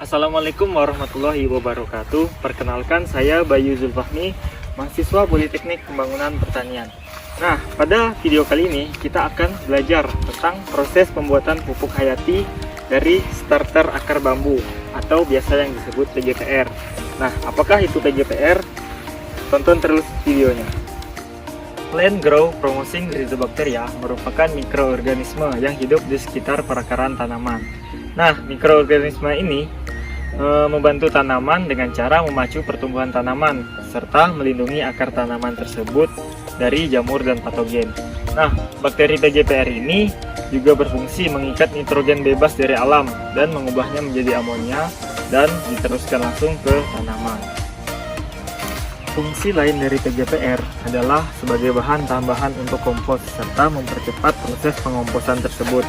Assalamualaikum warahmatullahi wabarakatuh. Perkenalkan, saya Bayu Zulfahmi, mahasiswa Politeknik Pembangunan Pertanian. Nah, pada video kali ini kita akan belajar tentang proses pembuatan pupuk hayati dari starter akar bambu atau biasa yang disebut PGPR. Nah, apakah itu PGPR? Tonton terus videonya. Plant Growth Promoting Rhizobacteria merupakan mikroorganisme yang hidup di sekitar perakaran tanaman. Nah, mikroorganisme ini membantu tanaman dengan cara memacu pertumbuhan tanaman serta melindungi akar tanaman tersebut dari jamur dan patogen. Nah, bakteri PGPR ini juga berfungsi mengikat nitrogen bebas dari alam dan mengubahnya menjadi amonia dan diteruskan langsung ke tanaman. Fungsi lain dari PGPR adalah sebagai bahan tambahan untuk kompos serta mempercepat proses pengomposan tersebut.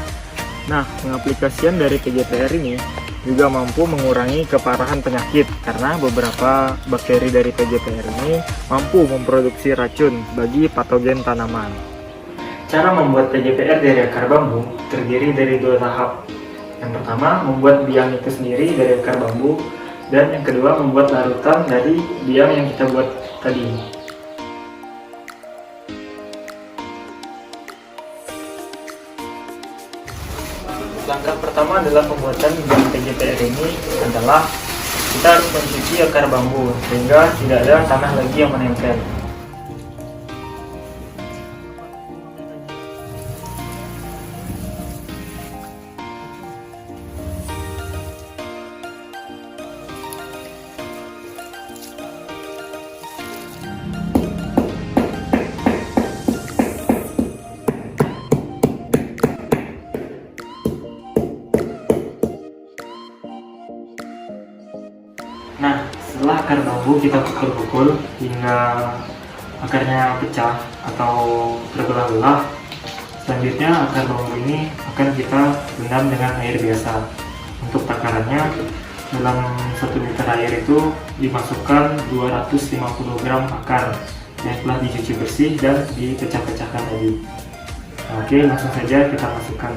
Nah, pengaplikasian dari PGPR ini juga mampu mengurangi keparahan penyakit karena beberapa bakteri dari PGPR ini mampu memproduksi racun bagi patogen tanaman. Cara membuat PGPR dari akar bambu terdiri dari dua tahap. Yang pertama, membuat biang itu sendiri dari akar bambu, dan yang kedua, membuat larutan dari biang yang kita buat tadi. Langkah pertama adalah pembuatan biang PGPR ini adalah kita harus mencuci akar bambu sehingga tidak ada tanah lagi yang menempel. Nah, setelah akar bambu kita pukul-pukul hingga akarnya pecah atau terbelah-belah, selanjutnya akar bambu ini akan kita rendam dengan air biasa. Untuk takarannya, dalam 1 liter air itu dimasukkan 250 gram akar yang telah dicuci bersih dan dipecah-pecahkan tadi. Nah, oke, langsung saja kita masukkan.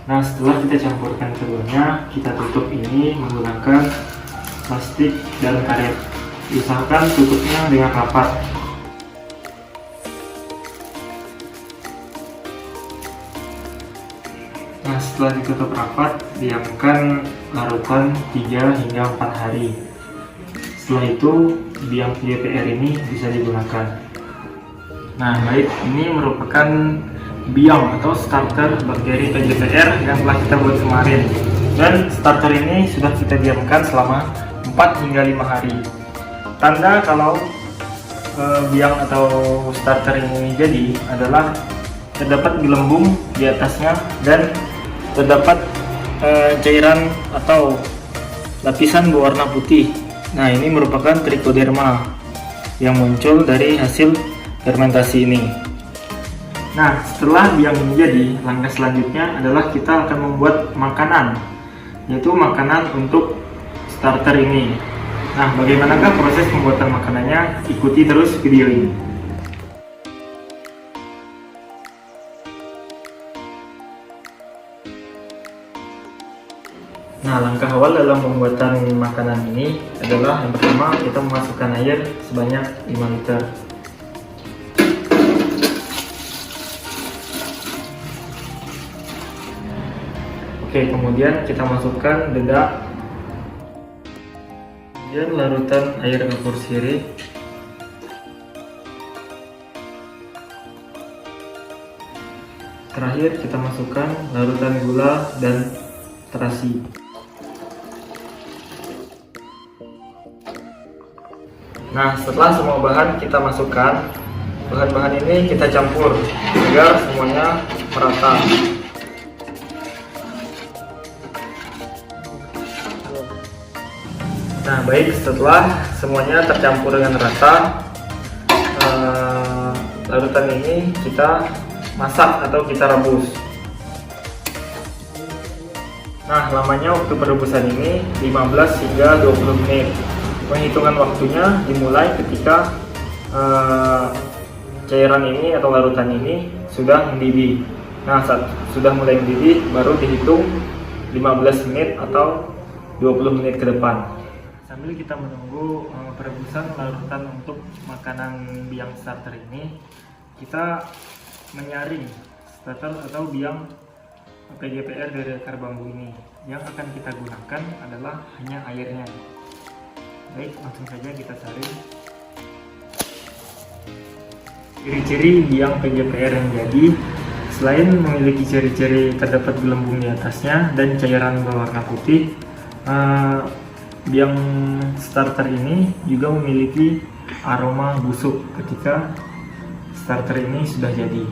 Nah, setelah kita campurkan keduanya, kita tutup ini menggunakan plastik dan karet. Usahakan tutupnya dengan rapat. Nah, setelah ditutup rapat, diamkan larutan 3 hingga 4 hari. Setelah itu, biang PGPR ini bisa digunakan. Nah, baik, ini merupakan biang atau starter bakteri PGPR yang telah kita buat kemarin, dan starter ini sudah kita diamkan selama 4 hingga 5 hari. Tanda kalau biang atau starter ini jadi adalah terdapat gelembung di atasnya dan terdapat cairan atau lapisan berwarna putih. Nah, ini merupakan trichoderma yang muncul dari hasil fermentasi ini. Nah, setelah biang ini jadi, langkah selanjutnya adalah kita akan membuat makanan, yaitu makanan untuk starter ini. Nah, bagaimanakah proses pembuatan makanannya? Ikuti terus video ini. Nah, langkah awal dalam pembuatan makanan ini adalah yang pertama, kita memasukkan air sebanyak 5 liter. Oke, kemudian kita masukkan dedak, kemudian larutan air kapur sirih, terakhir kita masukkan larutan gula dan terasi. Nah, setelah semua bahan kita masukkan, bahan-bahan ini kita campur agar semuanya merata. Nah, baik, setelah semuanya tercampur dengan rata, larutan ini kita masak atau kita rebus. Nah, lamanya waktu perebusan ini 15 hingga 20 menit. Penghitungan waktunya dimulai ketika cairan ini atau larutan ini sudah mendidih. Nah, saat sudah mulai mendidih baru dihitung 15 menit atau 20 menit ke depan. Sambil kita menunggu perebusan larutan untuk makanan biang starter ini, kita menyaring starter atau biang PGPR dari akar bambu ini. Yang akan kita gunakan adalah hanya airnya. Baik, langsung saja kita saring. Ciri-ciri biang PGPR yang jadi, selain memiliki ciri-ciri terdapat gelembung di atasnya dan cairan berwarna putih, biang starter ini juga memiliki aroma busuk ketika starter ini sudah jadi.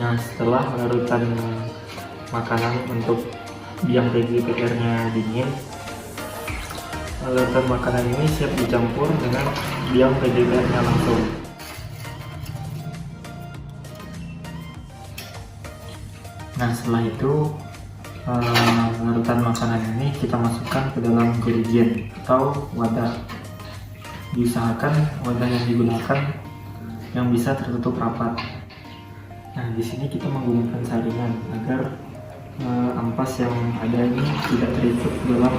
Nah, setelah larutan makanan untuk biang PGPR-nya dingin, larutan makanan ini siap dicampur dengan biang PGPR-nya langsung. Nah, setelah itu larutan makanan ini kita masukkan ke dalam jerigen atau wadah. Diusahakan wadah yang digunakan yang bisa tertutup rapat. Nah, di sini kita menggunakan saringan agar ampas yang ada ini tidak terikut dalam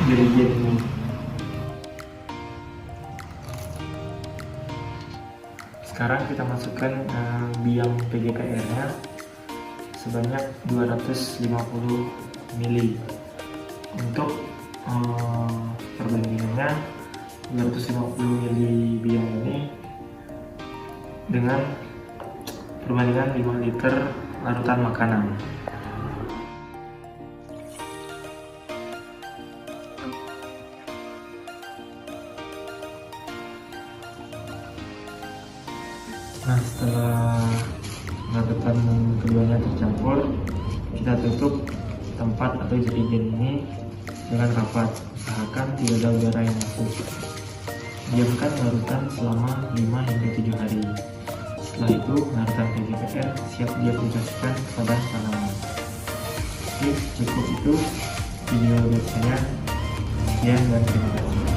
jerigen ini. Sekarang kita masukkan biang PGPR-nya sebanyak 250 ml. Untuk perbandingannya 250 ml biang ini dengan perbandingan 5 liter larutan makanan. Nah, setelah larutan keduanya tercampur, kita tutup tempat atau jerigen ini dengan rapat. Usahakan tidak ada udara yang masuk. Diamkan larutan selama 5 hingga 7 hari. Setelah itu, larutan PGPR siap diaplikasikan pada tanaman. Oke, cukup itu video dari saya. Sekian dan terima kasih.